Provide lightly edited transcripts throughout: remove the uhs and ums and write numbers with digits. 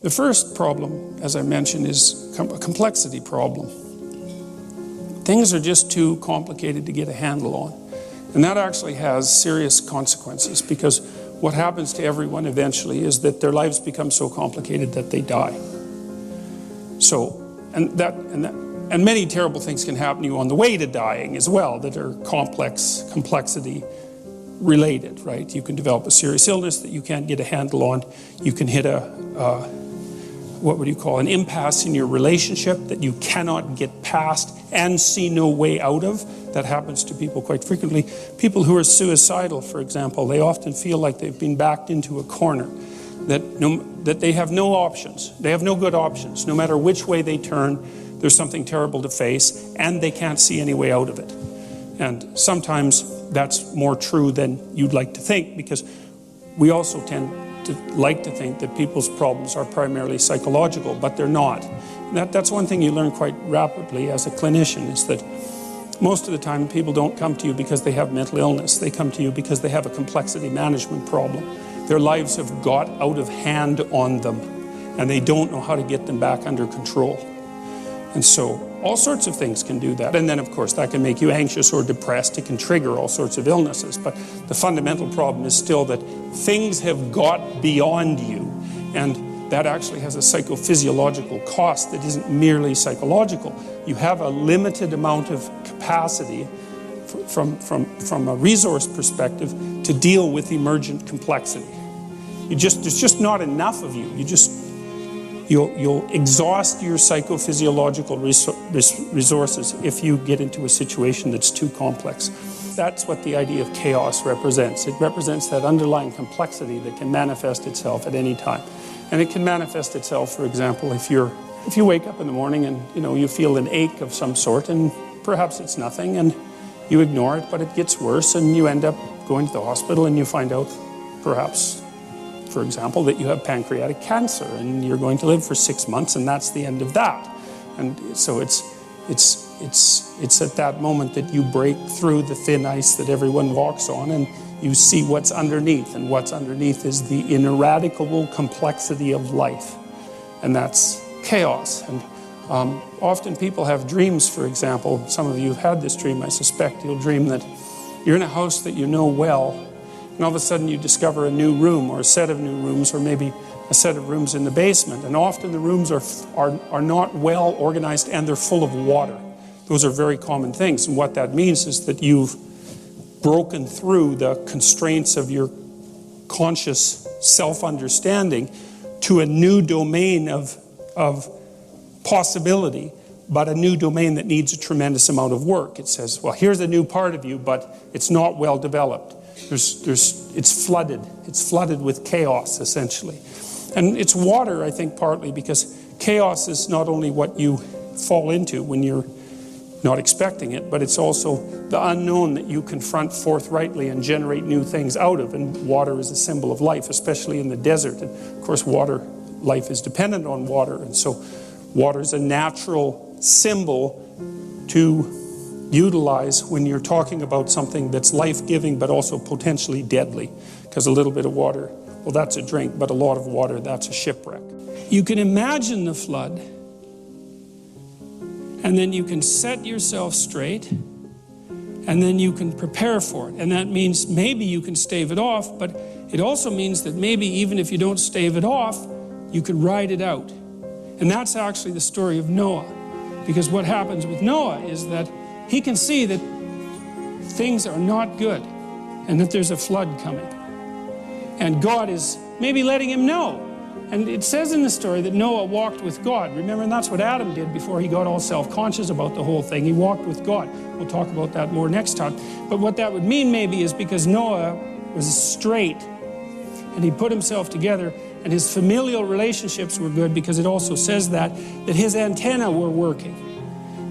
The first problem, as I mentioned, is a complexity problem. Things are just too complicated to get a handle on. And that actually has serious consequences, because what happens to everyone eventually is that their lives become so complicated that they die. So, and many terrible things can happen to you on the way to dying as well that are complexity related, right? You can develop a serious illness that you can't get a handle on. You can hit what would you call an impasse in your relationship that you cannot get past and see no way out of. That happens to people quite frequently. People who are suicidal, for example, they often feel like they've been backed into a corner, that they have no options. They have no good options. No matter which way they turn, there's something terrible to face, and they can't see any way out of it. And sometimes that's more true than you'd like to think, because we also tend to like to think that people's problems are primarily psychological, but they're not. And that's one thing you learn quite rapidly as a clinician, is that most of the time people don't come to you because they have mental illness. They come to you because they have a complexity management problem. Their lives have got out of hand on them, and they don't know how to get them back under control. And so all sorts of things can do that. And then, of course, that can make you anxious or depressed. It can trigger all sorts of illnesses. But the fundamental problem is still that things have got beyond you. And that actually has a psychophysiological cost that isn't merely psychological. You have a limited amount of capacity from a resource perspective to deal with emergent complexity. There's just not enough of you. You'll exhaust your psychophysiological resources if you get into a situation that's too complex. That's what the idea of chaos represents. It represents that underlying complexity that can manifest itself at any time. And it can manifest itself, for example, if you wake up in the morning and you feel an ache of some sort, and perhaps it's nothing, and you ignore it, but it gets worse, and you end up going to the hospital, and you find out, perhaps, for example, that you have pancreatic cancer, and you're going to live for 6 months, and that's the end of that. And so it's at that moment that you break through the thin ice that everyone walks on, and you see what's underneath, and what's underneath is the ineradicable complexity of life, and that's chaos. And often people have dreams, for example. Some of you have had this dream, I suspect. You'll dream that you're in a house that you know well, and all of a sudden you discover a new room, or a set of new rooms, or maybe a set of rooms in the basement. And often the rooms are not well organized, and they're full of water. Those are very common things. And what that means is that you've broken through the constraints of your conscious self-understanding to a new domain of possibility, but a new domain that needs a tremendous amount of work. It says, well, here's a new part of you, but it's not well developed. It's flooded. It's flooded with chaos, essentially. And it's water, I think, partly because chaos is not only what you fall into when you're not expecting it, but it's also the unknown that you confront forthrightly and generate new things out of. And water is a symbol of life, especially in the desert. And of course, life is dependent on water. And so water is a natural symbol to utilize when you're talking about something that's life-giving but also potentially deadly. Because a little bit of water, well, that's a drink, but a lot of water, that's a shipwreck. You can imagine the flood, and then you can set yourself straight, and then you can prepare for it. And that means maybe you can stave it off, but it also means that maybe even if you don't stave it off, you could ride it out. And that's actually the story of Noah. Because what happens with Noah is that he can see that things are not good and that there's a flood coming. And God is maybe letting him know. And it says in the story that Noah walked with God. Remember, and that's what Adam did before he got all self-conscious about the whole thing. He walked with God. We'll talk about that more next time. But what that would mean maybe is because Noah was straight and he put himself together, and his familial relationships were good, because it also says that his antennae were working.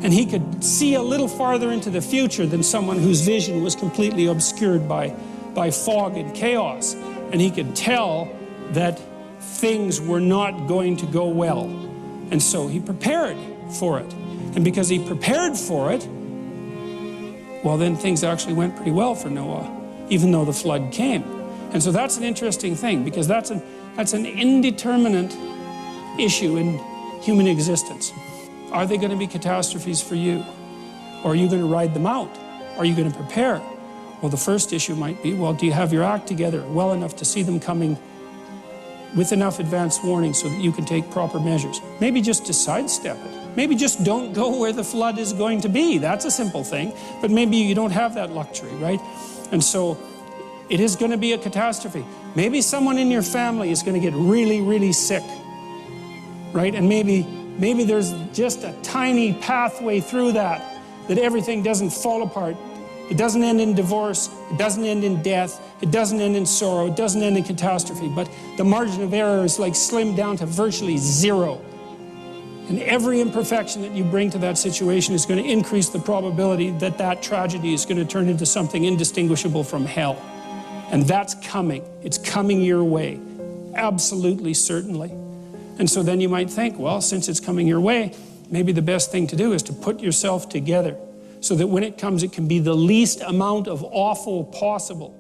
And he could see a little farther into the future than someone whose vision was completely obscured by fog and chaos. And he could tell that things were not going to go well. And so he prepared for it. And because he prepared for it, well, then things actually went pretty well for Noah, even though the flood came. And so that's an interesting thing, because that's an indeterminate issue in human existence. Are they going to be catastrophes for you? Or are you going to ride them out? Are you going to prepare? Well, the first issue might be, well, do you have your act together well enough to see them coming with enough advance warning so that you can take proper measures? Maybe just to sidestep it. Maybe just don't go where the flood is going to be. That's a simple thing. But maybe you don't have that luxury, right? And so it is going to be a catastrophe. Maybe someone in your family is going to get really, really sick, right? And maybe there's just a tiny pathway through that everything doesn't fall apart. It doesn't end in divorce. It doesn't end in death. It doesn't end in sorrow. It doesn't end in catastrophe. But the margin of error is like slimmed down to virtually zero. And every imperfection that you bring to that situation is going to increase the probability that that tragedy is going to turn into something indistinguishable from hell. And that's coming. It's coming your way. Absolutely, certainly. And so then you might think, well, since it's coming your way, maybe the best thing to do is to put yourself together so that when it comes, it can be the least amount of awful possible.